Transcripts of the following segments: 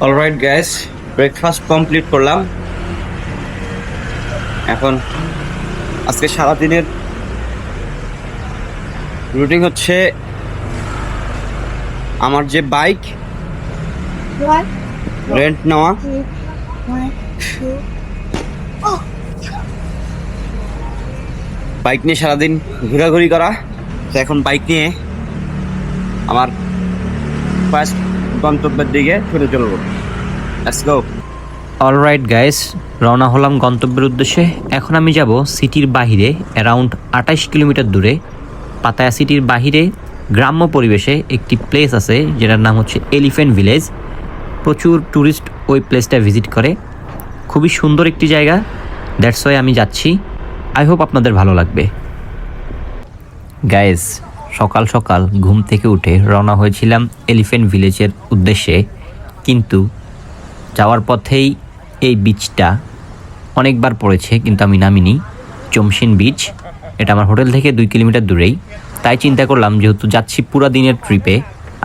Alright guys, breakfast complete করলাম। এখন আজকে সারাদিনের রুটিন হচ্ছে আমার যে বাইক রেন্ট নেওয়া, বাইক নিয়ে সারাদিন ঘোরাঘুরি করা। তো এখন বাইক নিয়ে আমার ফার্স্ট গন্তব্যের দিকে ছুটে চলবো। Let's go. অলরাইট গাইস, রওনা হলাম গন্তব্যের উদ্দেশ্যে। এখন আমি যাব সিটির বাহিরে, অ্যারাউন্ড 28 কিলোমিটার দূরে পাতায়া সিটির বাহিরে গ্রাম্য পরিবেশে একটি প্লেস আছে যেটার নাম হচ্ছে এলিফ্যান্ট ভিলেজ। প্রচুর ট্যুরিস্ট ওই প্লেসটা ভিজিট করে, খুবই সুন্দর একটি জায়গা। দ্যাটস ওয়াই আমি যাচ্ছি। আই হোপ আপনাদের ভালো লাগবে। গাইস, সকাল সকাল ঘুম থেকে উঠে রওনা হয়েছিলাম এলিফ্যান্ট ভিলেজের উদ্দেশ্যে, কিন্তু যাওয়ার পথেই এই বিচটা অনেকবার পড়েছে কিন্তু আমি নামিনি। চমশিন বিচ, এটা আমার হোটেল থেকে 2 কিলোমিটার দূরেই। তাই চিন্তা করলাম যেহেতু যাচ্ছি পুরা দিনের ট্রিপে,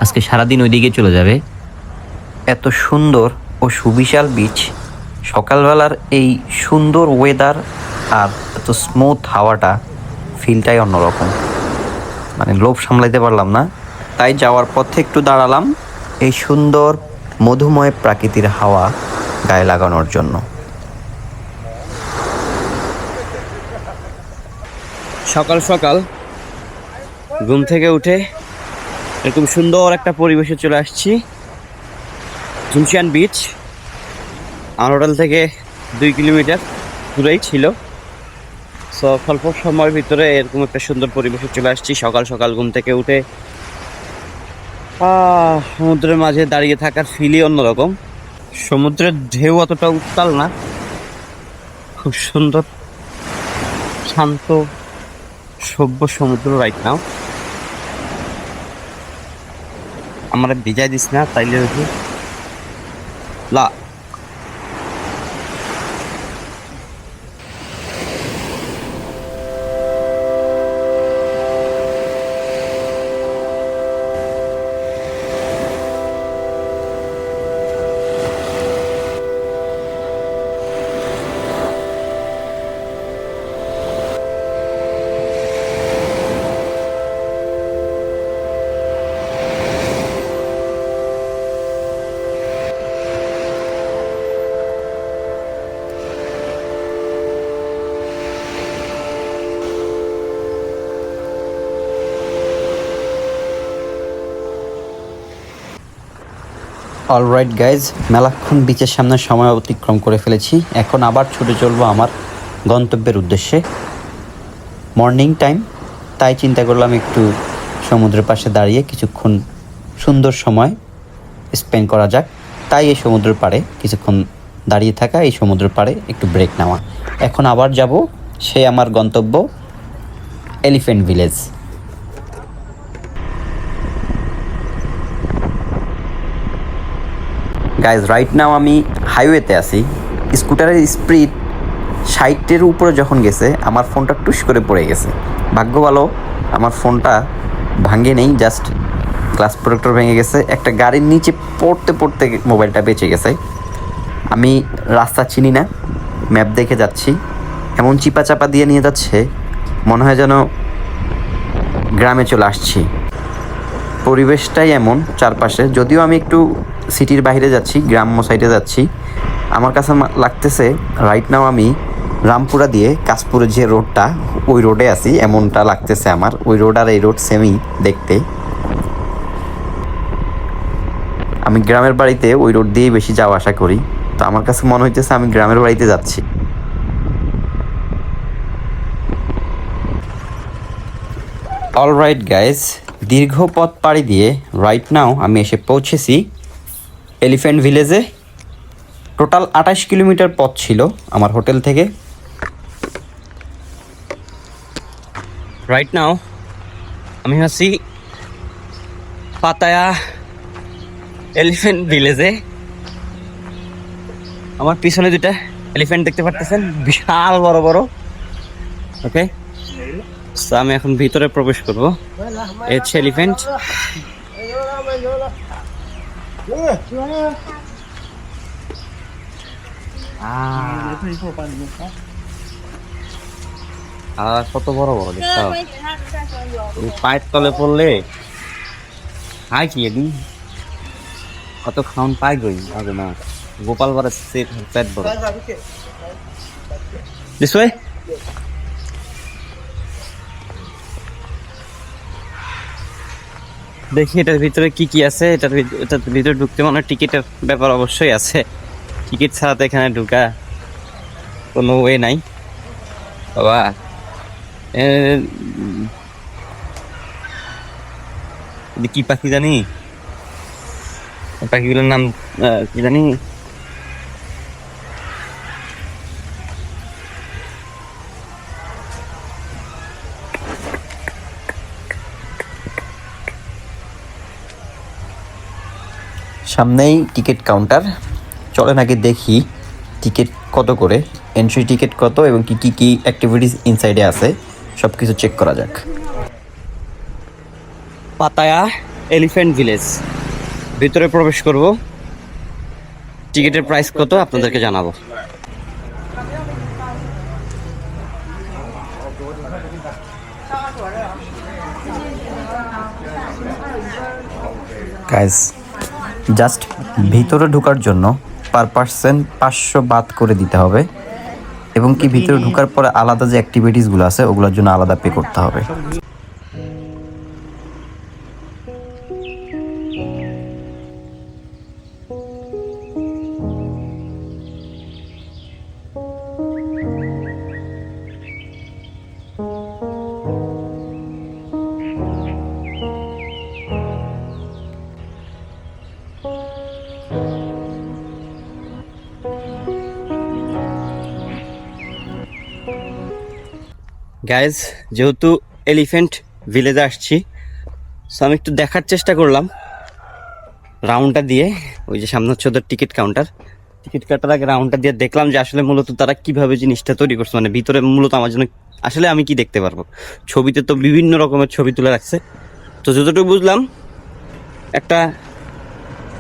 আজকে সারাদিন ওই দিকে চলে যাবে। এত সুন্দর ও সুবিশাল বিচ, সকালবেলার এই সুন্দর ওয়েদার আর এত স্মুথ হাওয়াটা, ফিলটাই অন্যরকম। মানে লোভ সামলাইতে পারলাম না, তাই যাওয়ার পথে একটু দাঁড়ালাম এই সুন্দর মধুময় প্রাকৃতির হাওয়া গায়ে লাগানোর জন্য। সকাল সকাল ঘুম থেকে উঠে এরকম সুন্দর একটা পরিবেশে চলে আসছি। জুমশিয়ান বিচ আমার হোটেল থেকে 2 কিলোমিটার দূরেই ছিল। সো স্বল্প সময়ের ভিতরে এরকম একটা সুন্দর পরিবেশে চলে আসছি। সকাল সকাল ঘুম থেকে উঠে সমুদ্রের মাঝে দাঁড়িয়ে থাকার ফিলই অন্যরকম। সমুদ্রের ঢেউ অতটা উত্তাল না, খুব সুন্দর শান্ত সভ্য সমুদ্র রাইট নাও। আমার ভিজাই দিস না তাইলে লা। অলরাইট গাইজ, মেলাক্ষণ বিচের সামনে সময় অতিক্রম করে ফেলেছি। এখন আবার ছুটে চলবো আমার গন্তব্যের উদ্দেশ্যে। মর্নিং টাইম, তাই চিন্তা করলাম একটু সমুদ্রের পাশে দাঁড়িয়ে কিছুক্ষণ সুন্দর সময় স্পেন্ড করা যাক। তাই এই সমুদ্রের পাড়ে কিছুক্ষণ দাঁড়িয়ে থাকা, এই সমুদ্রের পাড়ে একটু ব্রেক নেওয়া। এখন আবার যাব সেই আমার গন্তব্য elephant village. Guys, right now আমি হাইওয়েতে আছি। স্কুটারের স্পিড 60-এর উপরে যখন গেছে, আমার ফোনটা টুস করে পড়ে গেছে। ভাগ্য ভালো আমার ফোনটা ভাঙে নেই, জাস্ট গ্লাস প্রোটেক্টর ভেঙে গেছে। একটা গাড়ির নিচে পড়তে পড়তে মোবাইলটা বেঁচে গেছে। আমি রাস্তা চিনি না, ম্যাপ দেখে যাচ্ছি। এমন চিপা চাপা দিয়ে নিয়ে যাচ্ছে, মনে হয় যেন গ্রামে চলে আসছি। পরিবেশটাই এমন চারপাশে, যদিও আমি একটু সিটির বাইরে যাচ্ছি, গ্রাম্য সাইডে যাচ্ছি। আমার কাছে লাগতেছে রাইট নাও আমি রামপুরা দিয়ে কাশপুরের যে রোডটা, ওই রোডে আছি এমনটা লাগতেছে আমার। ওই রোড আর এই রোড সেমই দেখতে। আমি গ্রামের বাড়িতে ওই রোড দিয়েই বেশি যাওয়া আসা করি, তো আমার কাছে মনে হইতেছে আমি গ্রামের বাড়িতে যাচ্ছি। অলরাইট গাইজ, দীর্ঘ পথ পাড়ি দিয়ে রাইট নাও আমি এসে পৌঁছেছি এলিফ্যান্ট ভিলেজে। টোটাল 28 কিলোমিটার পথ ছিল আমার হোটেল থেকে। রাইট নাও আমি আছি পাতায়া এলিফ্যান্ট ভিলেজে। আমার পিছনে 2টা এলিফ্যান্ট দেখতে পারতেছেন, বিশাল বড় বড়। ওকে, আমি এখন ভিতরে প্রবেশ করব। এই হচ্ছে এলিফ্যান্ট। আর কত বড় বড় দেখতে পায়ের তলে পড়লে হাই কি এদিন কত খাওন পাই গই আগে না গোপাল বারে পেট বড় This way? দেখি এটার ভিতরে কি কি আছে। এটার ভিতরে ঢুকতে মানে টিকিটের ব্যাপার অবশ্যই আছে। টিকিট ছাড়া তো এখানে ঢুকা কোনো ওয়ে নাই বাবা। কি পাখি জানি, পাখিগুলোর নাম কি জানি, সামনেই টিকিট কাউন্টার, চলেন আগে দেখি টিকিট কত করে, এন্ট্রি টিকিট কত এবং কি কি কি অ্যাক্টিভিটিস ইনসাইডে আছে সব কিছু চেক করা যাক। পাতায়া এলিফ্যান্ট ভিলেজ ভিতরে প্রবেশ করব। টিকিটের প্রাইস কত আপনাদেরকে জানাবো। গাইস জাস্ট ভিতরে ঢোকার জন্য পার পার্সন 500 বাত করে দিতে হবে এবং কি ভিতরে ঢোকার পরে আলাদা যে অ্যাক্টিভিটিসগুলো আছে ওগুলোর জন্য আলাদা পে করতে হবে। গাইজ যেহেতু এলিফ্যান্ট ভিলেজে আসছি, সো আমি একটু দেখার চেষ্টা করলাম রাউন্ডটা দিয়ে। ওই যে সামনে হচ্ছে ওদের টিকিট কাউন্টার, টিকিট কাটার আগে রাউন্ডটা দিয়ে দেখলাম যে আসলে মূলত তারা কিভাবে জিনিসটা তৈরি করছে, মানে ভিতরে মূলত আমার জন্য আসলে আমি কি দেখতে পারবো। ছবিতে তো বিভিন্ন রকমের ছবি তুলে রাখছে, তো যতটুকু বুঝলাম একটা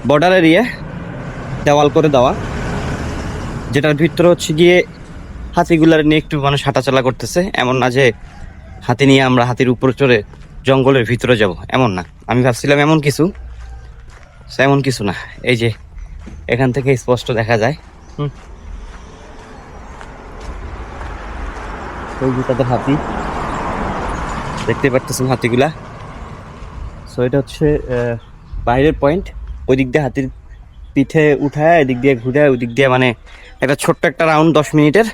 বর্ডার এরিয়া দেওয়াল করে দেওয়া, যেটার ভিতরে হচ্ছে গিয়ে হাতিগুলার নিয়ে একটু মানুষ হাঁটাচলা করতেছে। এমন না যে হাতি নিয়ে আমরা হাতির উপরে চড়ে জঙ্গলের ভিতরে যাব, এমন না। আমি ভাবছিলাম এমন কিছু না। এই যে এখান থেকে স্পষ্ট দেখা যায় ওই যে তাদের হাতি, দেখতে পারতেছেন হাতিগুলা। সো এটা হচ্ছে বাইরের পয়েন্ট। ওই দিক দিয়ে হাতির পিঠে উঠায়, এদিক দিয়ে ঘুরায়, ওই দিক দিয়ে, মানে একটা ছোট্ট একটা রাউন্ড 10 মিনিটের,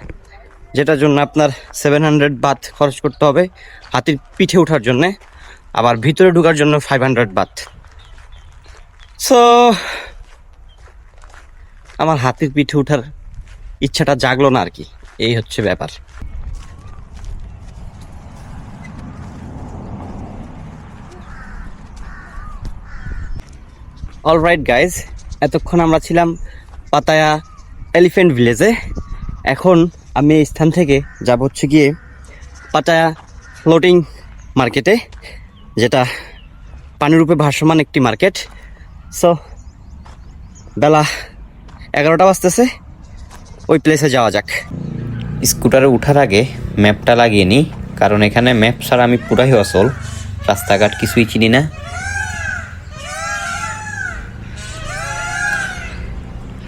যেটার জন্য আপনার 700 বাত খরচ করতে হবে হাতির পিঠে ওঠার জন্যে, আবার ভিতরে ঢোকার জন্য 500 বাত। সো আমার হাতির পিঠে ওঠার ইচ্ছাটা জাগলো না আর কি, এই হচ্ছে ব্যাপার। অলরাইট গাইজ, এতক্ষণ আমরা ছিলাম পাতায়া এলিফ্যান্ট ভিলেজে। এখন আমি এই স্থান থেকে যাব হচ্ছে গিয়ে পাতায়া ফ্লোটিং মার্কেটে, যেটা পানিরূপে ভাসমান একটি মার্কেট। সো বেলা 11টা বাজতেছে, ওই প্লেসে যাওয়া যাক। স্কুটারে ওঠার আগে ম্যাপটা লাগিয়ে নিই, কারণ এখানে ম্যাপ ছাড়া আমি পুরাই অচল, রাস্তাঘাট কিছুই চিনি না।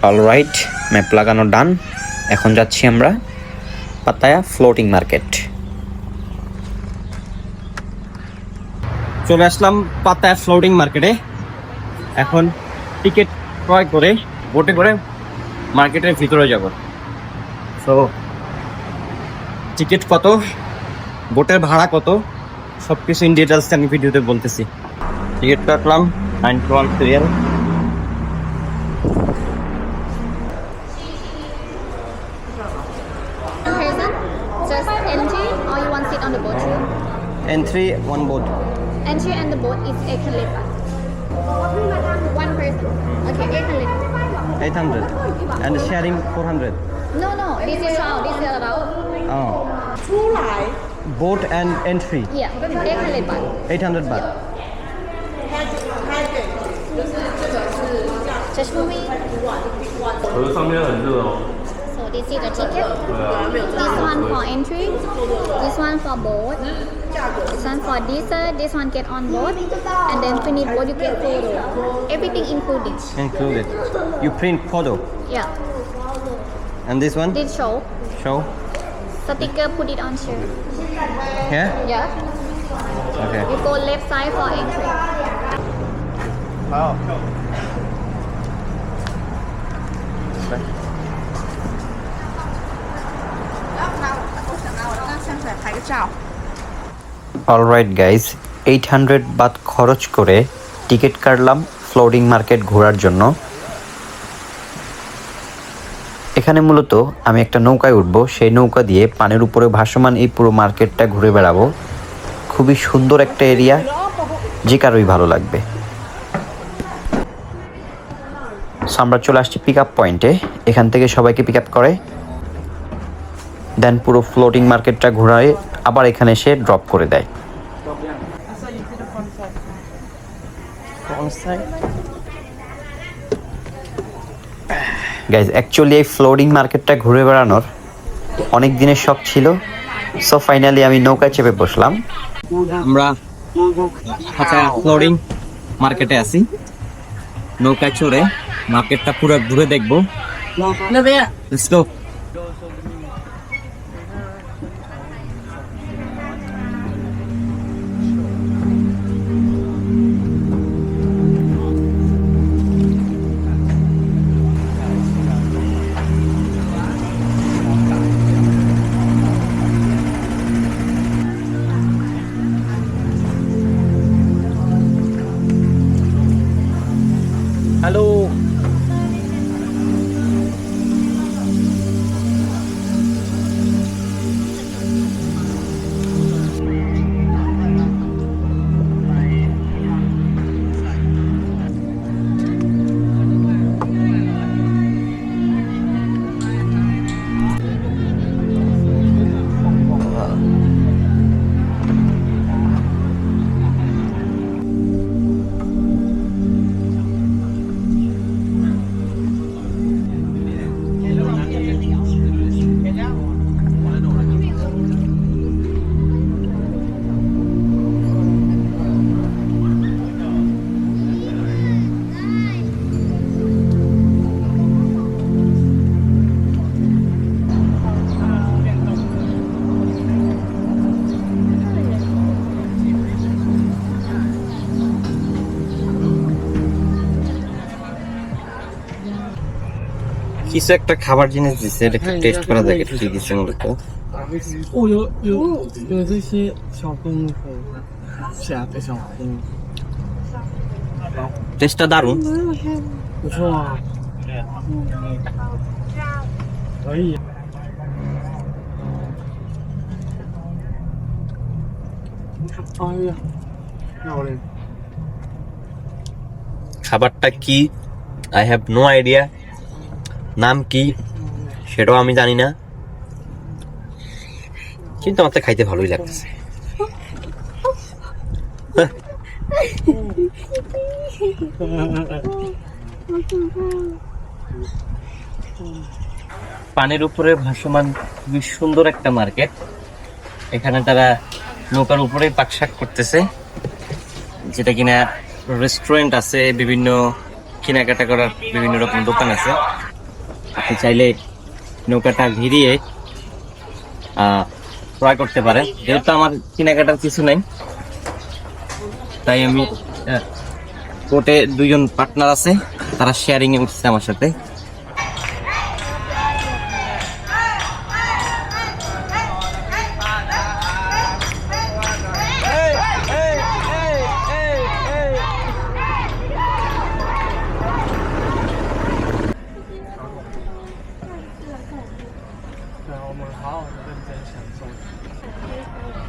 অলরাইট, ম্যাপ লাগানো ডান। এখন যাচ্ছি আমরা পাতায়া ফ্লোটিং মার্কেট। চলে আসলাম পাতায়া ফ্লোটিং মার্কেটে। এখন টিকিট ক্রয় করে বোটে করে মার্কেটের ভিতরে যাব। সো টিকিট কত, বোটের ভাড়া কত, সব কিছু ইন ডিটেলস আমি ভিডিওতে বলতেছি। টিকিট কাটলাম 91 Real. Just entry or you want sit on the boat too? Entry, one boat. Entry and the boat is 800 baht. One person. Okay, 800. 800. And sharing 400. No, this is all. This is about. Oh. Boat and entry, Yeah, 800 baht. 800 baht. Just moving. 可是上面很热哦。So this is the ticket. This one for entry. This one for boat. This one for dessert. This one get on board. And then finish boat, you get photo. Everything included. Included. You print photo. Yeah. And this one? This show. Show. Sticker, put it on shirt. Here? Yeah. Okay. You go left side for entry. Alright guys 800 Baat খরচ করে ticket কাটলাম floating market ঘোরার জন্য। এখানে মূলত আমি একটা নৌকায় উঠবো, সেই নৌকা দিয়ে পানির উপরে ভাসমান এই পুরো মার্কেটটা ঘুরে বেড়াবো। খুবই সুন্দর একটা এরিয়া, যে কারোই ভালো লাগবে। সো আমরা চলে আসছি পিক আপ পয়েন্টে, এখান থেকে সবাইকে পিক আপ করে দেন পুরো ফ্লোটিং মার্কেটটা ঘোরায় আবার এখানে এসে ড্রপ করে দেয়। গাইজ অ্যাকচুয়ালি এই ফ্লোটিং মার্কেটটা ঘুরে বেড়ানোর অনেক দিনের শখ ছিল। সো ফাইনালি আমি নৌকায় চেপে বসলাম। আমরা ফ্লোটিং মার্কেটে আছি, নৌকায় চড়ে মার্কেটটা পুরো ঘুরে দেখবো। Let's go. Hello. কিছু একটা খাবার জিনিস দিছে, এটা একটু টেস্ট করা যাক এটা কি দিছে মূলত।有这些小动物虾的小动物， টেস্টটা দারুণ।不错啊。可以。哎呀，漂亮。 খাবারটা কি আই হ্যাভ নো আইডিয়া, নাম কি সেটাও আমি জানি না, কিন্তু আমার তো খাইতে ভালোই লাগতেছে। পানির উপরে ভাসমান খুবই সুন্দর একটা মার্কেট। এখানে তারা নৌকার উপরেই পাকশাক করতেছে, যেটা কিনা রেস্টুরেন্ট আছে, বিভিন্ন কেনাকাটা করার বিভিন্ন রকম দোকান আছে। আপনি চাইলে নৌকাটা ঘিরিয়ে ক্রয় করতে পারেন। যেহেতু আমার কেনাকাটার কিছু নাই, তাই আমি বোটে দুইজন পার্টনার আছে, তারা শেয়ারিং এ উঠছে আমার সাথে।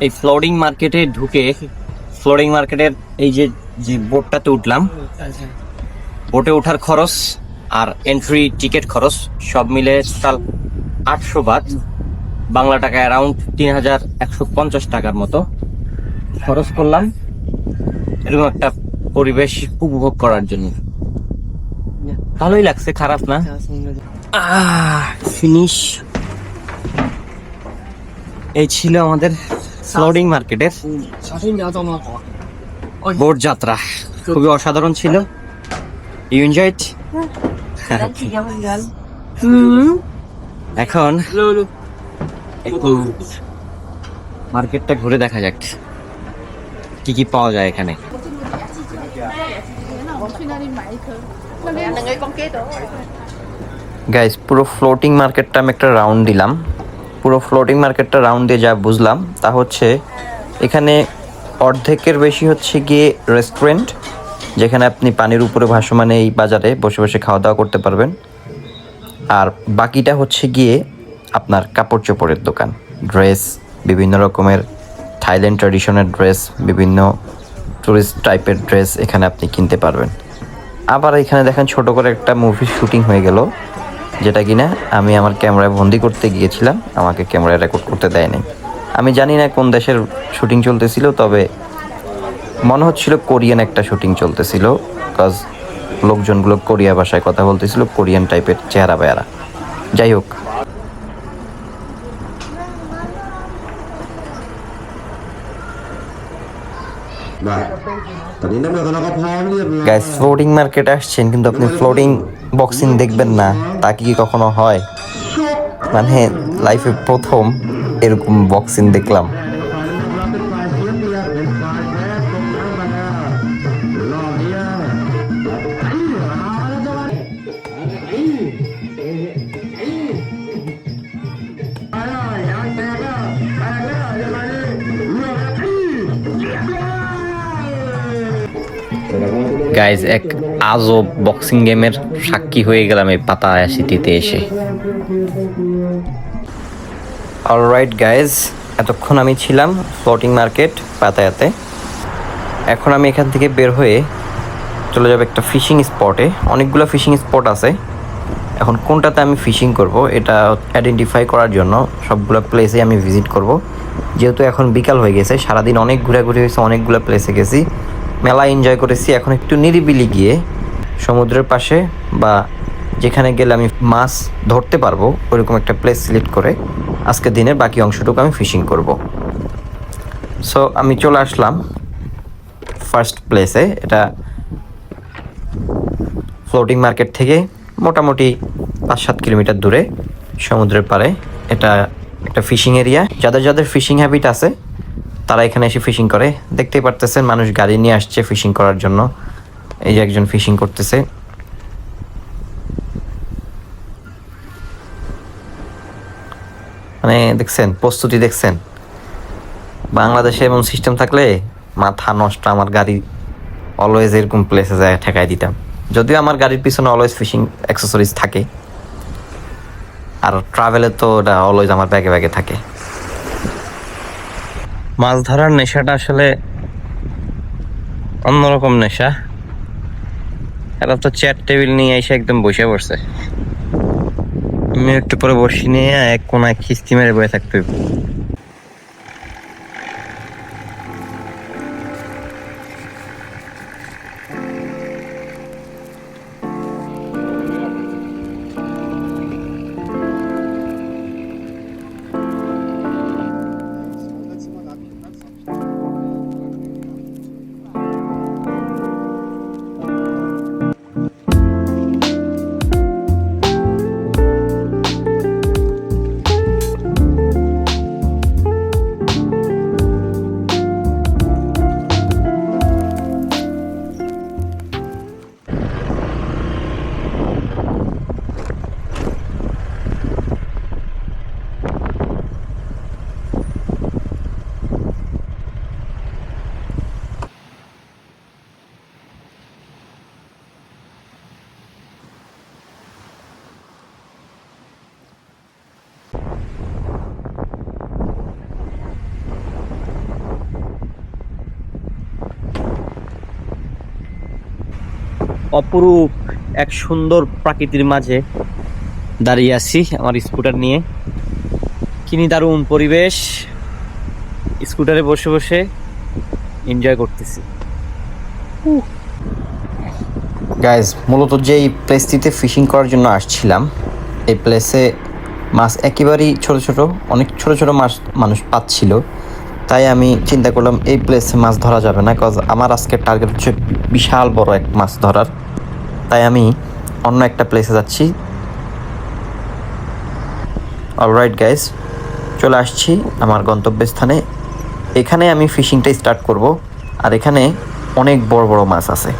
এই ফ্লোটিং মার্কেটে ঢুকে, ফ্লোটিং মার্কেটের এই যে বোটটাতে উঠলাম, বোটে ওঠার খরচ আর এন্ট্রি টিকিট খরচ সব মিলে টোটাল 800 বাত, বাংলা টাকায় অ্যারাউন্ড 3150 টাকার মতো খরচ করলাম এরকম একটা পরিবেশ উপভোগ করার জন্য। ভালোই লাগছে, খারাপ না। ফিনিশ। এই ছিল আমাদের ফ্লোটিং মার্কেটের 小心不要撞到头。 বোট যাত্রা, খুবই অসাধারণ ছিল। You enjoyed? এখন একটু মার্কেটটা ঘুরে দেখা যাক কি কি পাওয়া যায় এখানে। গাইস, পুরো ফ্লোটিং মার্কেটটা আমি একটা রাউন্ড দিলাম। পুরো ফ্লোটিং মার্কেটটা রাউন্ড দিয়ে যা বুঝলাম তা হচ্ছে এখানে অর্ধেকের বেশি হচ্ছে গিয়ে রেস্টুরেন্ট, যেখানে আপনি পানির উপরে ভাসমান এই বাজারে বসে বসে খাওয়া দাওয়া করতে পারবেন। আর বাকিটা হচ্ছে গিয়ে আপনার কাপড় চোপড়ের দোকান, ড্রেস, বিভিন্ন রকমের থাইল্যান্ড ট্র্যাডিশনের ড্রেস, বিভিন্ন টুরিস্ট টাইপের ড্রেস এখানে আপনি কিনতে পারবেন। আবার এখানে দেখেন ছোট করে একটা মুভির শুটিং হয়ে গেল, যেটা কিনা আমি আমার ক্যামেরায় বন্দি করতে গিয়েছিলাম, আমাকে ক্যামেরায় রেকর্ড করতে দেয় নাই। আমি জানি না কোন দেশের শুটিং চলতেছিল, তবে মনে হচ্ছিল কোরিয়ান একটা শুটিং চলতেছিল, বিকজ লোকজনগুলো কোরিয়া ভাষায় কথা বলতেছিল, কোরিয়ান টাইপের চেহারা বেয়ারা। যাই হোক, গাইস, ফ্লোটিং মার্কেটে আসছেন কিন্তু আপনি ফ্লোটিং বক্সিং দেখবেন না, তা কি কখনো হয়? মানে লাইফে প্রথম এরকম বক্সিং দেখলাম। গাইজ, এক আজব বক্সিং গেমের সাক্ষী হয়ে গেলাম এই পাতায়া সিটিতে এসে। অলরাইট গাইজ, এতক্ষণ আমি ছিলাম ফ্লোটিং মার্কেট পাতায়াতে। এখন আমি এখান থেকে বের হয়ে চলে যাব একটা ফিশিং স্পটে। অনেকগুলো ফিশিং স্পট আছে, এখন কোনটাতে আমি ফিশিং করব এটা আইডেন্টিফাই করার জন্য সবগুলো প্লেসে আমি ভিজিট করব। যেহেতু এখন বিকাল হয়ে গেছে, সারাদিন অনেক ঘোরাঘুরি হয়েছে, অনেকগুলো প্লেসে গেছি, মেলা এনজয় করেছি। এখন একটু নিরিবিলি গিয়ে সমুদ্রের পাশে বা যেখানে গেলে আমি মাছ ধরতে পারবো ওইরকম একটা প্লেস সিলেক্ট করে আজকে দিনের বাকি অংশটুকু আমি ফিশিং করব। সো আমি চলে আসলাম ফার্স্ট প্লেসে। এটা ফ্লোটিং মার্কেট থেকে মোটামুটি 5-7 কিলোমিটার দূরে সমুদ্রের পাড়ে। এটা একটা ফিশিং এরিয়া, যাদের যাদের ফিশিং হ্যাবিট আছে তারা এখানে এসে ফিশিং করে। দেখতেই পারতেছেন মানুষ গাড়ি নিয়ে আসছে ফিশিং করার জন্য। এই যে একজন ফিশিং করতেছে। মানে দেখছেন প্রস্তুতি, দেখছেন বাংলাদেশে এমন সিস্টেম থাকলে মাথা নষ্ট। আমার গাড়ি অলওয়েজ এরকম প্লেসে যায় ঠেকাই দিতাম। যদিও আমার গাড়ির পিছনে অলওয়েজ ফিশিং অ্যাক্সেসরিজ থাকে, আর ট্রাভেলে তো ওটা অলওয়েজ আমার ব্যাগে ব্যাগে থাকে। মাছ ধরার নেশাটা আসলে অন্যরকম নেশা। এরা তো চেয়ার টেবিল নিয়ে এসে একদম বসে পড়ছে। আমি একটু পরে বসি নিয়ে এক কোনায় খিস্তি মেরে বসে থাকতে হবে। অপরূপ এক সুন্দর প্রাকৃতির মাঝে দাঁড়িয়ে আছি আমার স্কুটার নিয়ে। কিনি দারুণ পরিবেশ, স্কুটারে বসে বসে এনজয় করতেছি। গাইজ মূলত যে এই প্লেসটিতে ফিশিং করার জন্য আসছিলাম, এই প্লেসে মাছ একেবারেই ছোট ছোট, অনেক ছোট ছোট মাছ মানুষ পাচ্ছিল। তাই আমি চিন্তা করলাম এই প্লেসে মাছ ধরা যাবে না, কজ আমার আজকের টার্গেট হচ্ছে বিশাল বড় এক মাছ ধরার। তাই আমি অন্য একটা প্লেসে যাচ্ছি। অলরাইট গাইজ, চলে আসছি আমার গন্তব্যস্থানে। এখানে আমি ফিশিংটা স্টার্ট করব, আর এখানে অনেক বড় বড় মাছ আছে।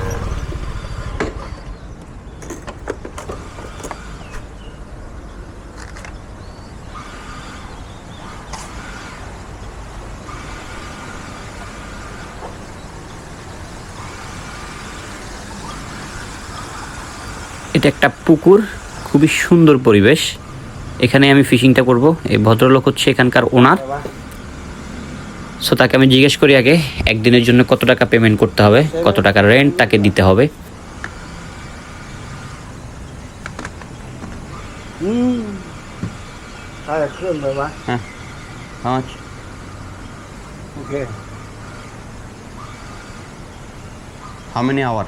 এটা একটা পুকুর, খুবই সুন্দর পরিবেশ। এখানে আমি ফিশিংটা করব। এই ভদ্রলোক হচ্ছে এখানকার ওনার। সো তাকে আমি জিজ্ঞেস করি আগে একদিনের জন্য কত টাকা পেমেন্ট করতে হবে, কত টাকা রেন্ট তাকে দিতে হবে। Hai là cơm rồi bác. Ok. How many hour?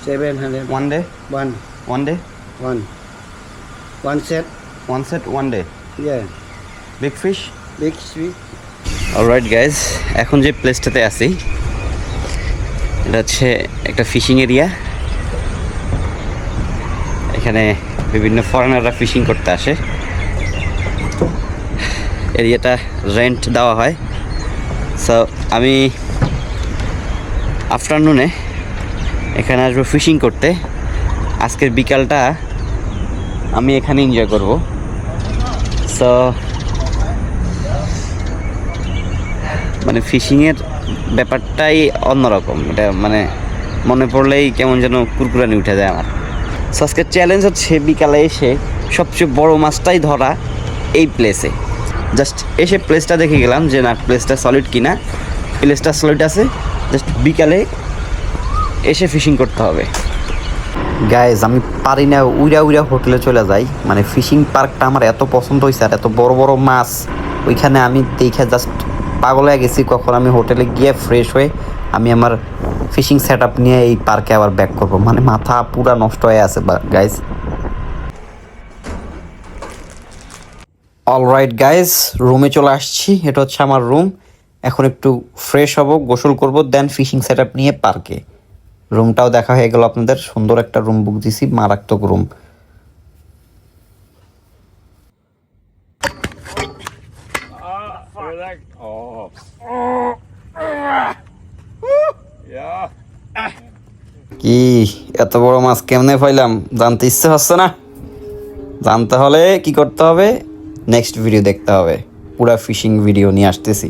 700. One day? One. One day? One. One set. One set, one day. Yeah. Big fish? Big sweet. Alright guys, এখন যে প্লেসটাতে আছি এটা হচ্ছে একটা ফিশিং এরিয়া। এখানে বিভিন্ন ফরেনাররা ফিশিং করতে আসে। এরিয়াটা রেন্ট দেওয়া হয়। সো আমি আফটারনুনে এখানে আসবো ফিশিং করতে। আজকের বিকালটা আমি এখানে এনজয় করব। সো মানে ফিশিংয়ের ব্যাপারটাই অন্যরকম। এটা মানে মনে পড়লেই কেমন যেন কুরকুরানি উঠে যায় আমার। সো আজকের চ্যালেঞ্জ হচ্ছে বিকালে এসে সবচেয়ে বড় মাছটাই ধরা এই প্লেসে। জাস্ট এসে প্লেসটা দেখে গেলাম যে না প্লেসটা সলিড কিনা। প্লেসটা সলিড আছে, জাস্ট বিকালে এসে ফিশিং করতে হবে। গাইজ আমি পারি না উইরা উইরা হোটেলে চলে যাই। মানে ফিশিং পার্কটা আমার এত পছন্দ হয়েছে, আর এত বড় বড় মাছ ওইখানে আমি দেখে জাস্ট পাগল হয়ে গেছি। কখন আমি হোটেলে গিয়ে ফ্রেশ হয়ে আমি আমার ফিশিং সেট আপ নিয়ে এই পার্কে আবার ব্যাক করব, মানে মাথা পুরা নষ্ট হয়ে আছে গাইজ। অলরাইট গাইজ, রুমে চলে আসছি। এটা হচ্ছে আমার রুম। এখন একটু ফ্রেশ হব, গোসল করব, দেন ফিশিং সেট আপ নিয়ে পার্কে। রুমটাও দেখা হয়ে গেল আপনাদের। সুন্দর একটা রুম বুক দিছি, মারাত্মক রুম। কি এত বড় মাছ কেমনে পাইলাম জানতে ইচ্ছে হচ্ছে না? জানতে হলে কি করতে হবে, নেক্সট ভিডিও দেখতে হবে। পুরা ফিশিং ভিডিও নিয়ে আসতেছি।